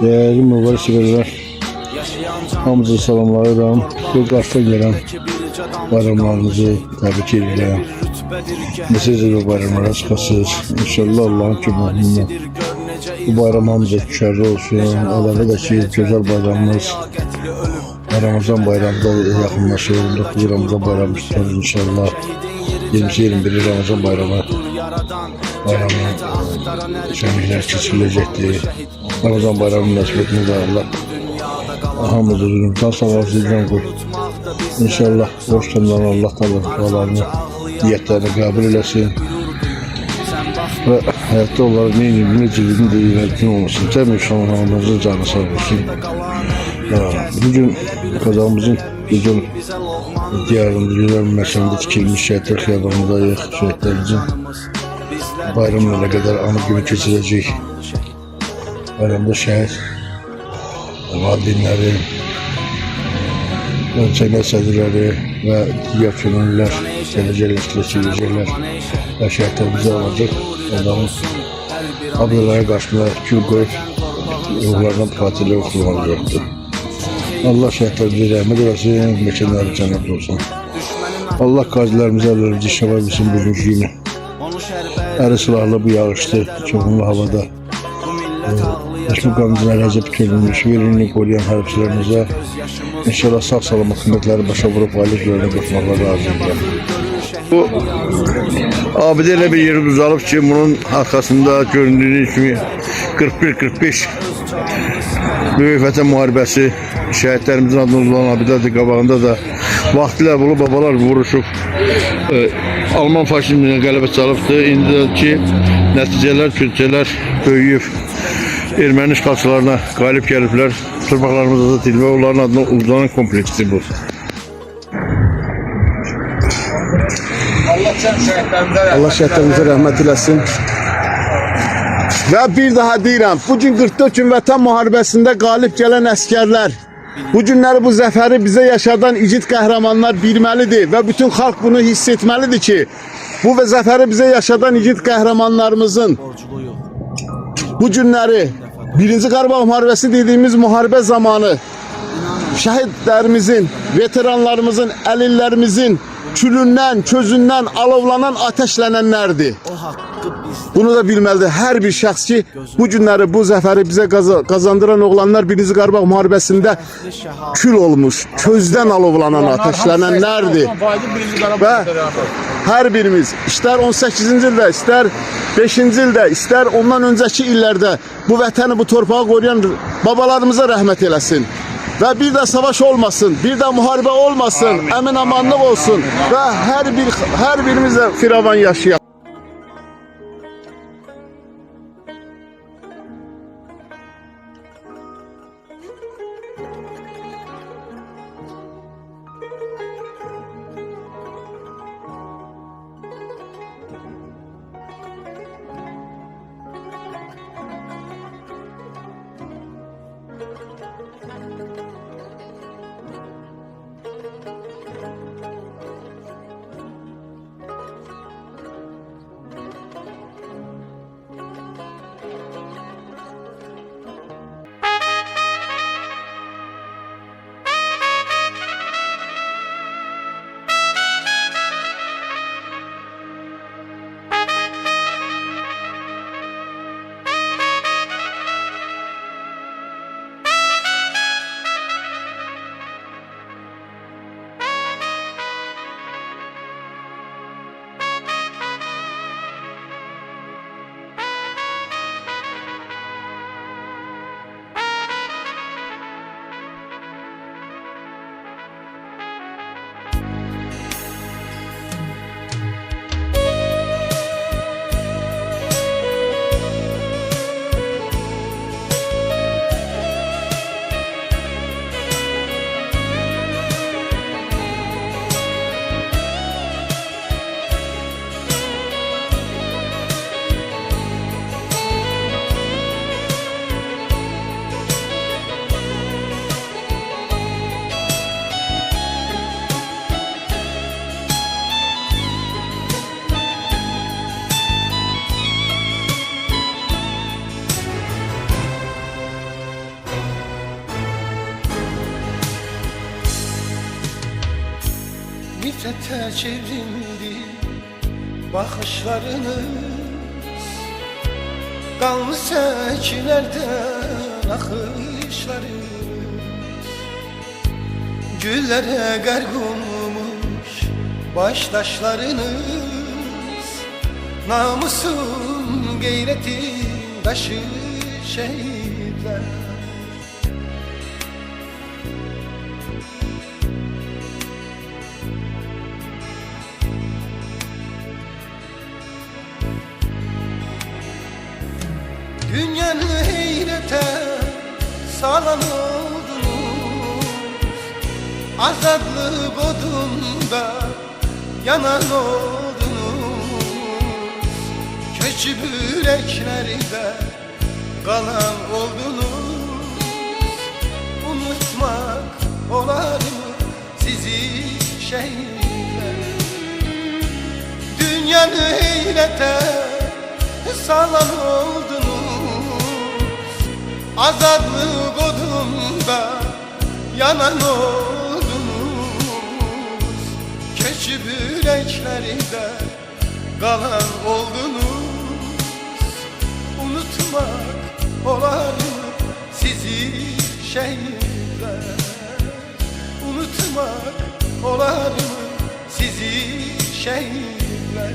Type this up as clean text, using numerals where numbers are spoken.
Değerli mübarək severler, hamınızı salamlayıram. Bu qarşıda gələn bayramlarınızı təbrik edirəm. Siz də bu bayramlara çıxasınız. İnşallah Allah'ın köməkliğiyle bu bayram hamıza düşərli olsun. Əlaqə də ki, gözəl bayramımız Ramazan bayramında yaxınlaşır. 9 Ramazan bayramı tutarız inşallah. 20-21 Ramazan bayramı şenlikler keçirilecektir. Ramazan bayramı münasebetinde Allah hamıdır zulümden savaşlayacağım koy. İnşallah borçlarından Allah dualarını, niyetlerini kabul eylesin. Ve hayatta onların ne cilidini de ilerletin olmasın. Tüm Müslümanlarımızın canı sağ olsun. Bugün kazamızın bizim diyarımızda güzel meşamda tikilmiş şehitler kıyabanındayız. Şehitlerimizin bayramına kadar anı günü keçirecek. Bayramda şehit valideynleri, ölçeme sədrləri və digər könüllülər gələcəklər və şəhətlərimizə olacaq. Onların ablalara qarşılar kül qoyub ruhlarına xatirlə oxulanacaqdır. Allah şəhətlərimizə rəhmət eləsin, məkanları cənnət olsun. Allah qazilərimizə əllərimizə şəfa bilsin bugünkü günü. Əri silahlı bu yağışdı, çoxunlu havada. Başbakanımızın ərazi bütünlüyünü, verilini qoruyan hərbiçilərimizə inşallah sağ salamat xidmətləri başa vurub ailə üzvlərinə qoşmaqları arzulayacağım. Bu abidə elə bir yeri düzəlib ki, bunun arxasında göründüyü kimi 41-45 Böyük Vətən müharibəsi şəhidlərimizin adına uzulan abidədir. Qabağında da vaxtilə bunu babalar vuruşub Alman faşizminə qələbə çalıbdır. İndiki nəticələr, kütçələr böyüyüb. Erməni işğalçılarına qalib gəliblər. Torpaqlarımızda da dilmə onların adına uzanan kompleksdir bu. Allah şəhidlərimizə rəhmət eləsin. Və bir daha deyirəm, bugün 44 gün Vətən müharibəsində qalib gələn əskərlər, bu günləri, bu zəfəri bizə yaşadan igid qəhrəmanlar bilməlidir və bütün xalq bunu hiss etməlidir ki, bu və zəfəri bizə yaşadan igid qəhrəmanlarımızın bu günləri 1-ci Qarabağ müharibəsi dediyimiz müharibə zamanı şəhidlərimizin, veteranlarımızın, əlillərimizin külündən, közündən alovlanan, ateşlənənlərdir. Bunu da bilməlidir hər bir şəxs ki, bu günləri, bu zəfəri bizə qazandıran oğlanlar 1-ci Qarabağ müharibəsində kül olmuş, közdən alovlanan, ateşlənənlərdir. Və hər birimiz, istər 18-ci ildə, istər 5-ci ildə, istər ondan öncəki illərdə bu vətəni, bu torpağı qoruyan babalarımıza rəhmət eləsin. Və bir də savaş olmasın, bir də müharibə olmasın, əmin-amanlıq olsun və hər birimiz də firavan yaşayaq. Hasrete çevrildi bakışlarınız, kanlı seçilerden akışlarınız, güllere gark olmuş baştaşlarınız, namusun gayretin taşı şehitler. Dünyanı heyrete salan oldunuz, azadlık odunda yanan oldunuz, köçüp yüreklerde kalan oldunuz. Unutmak olar mı sizi şehitler? Dünyanı heyrete salan oldunuz, azadlık odunda yanan oldunuz, köçüp yüreklerde kalan oldunuz. Unutmak olar mı sizi şehitler? Unutmak olar mı sizi şehitler?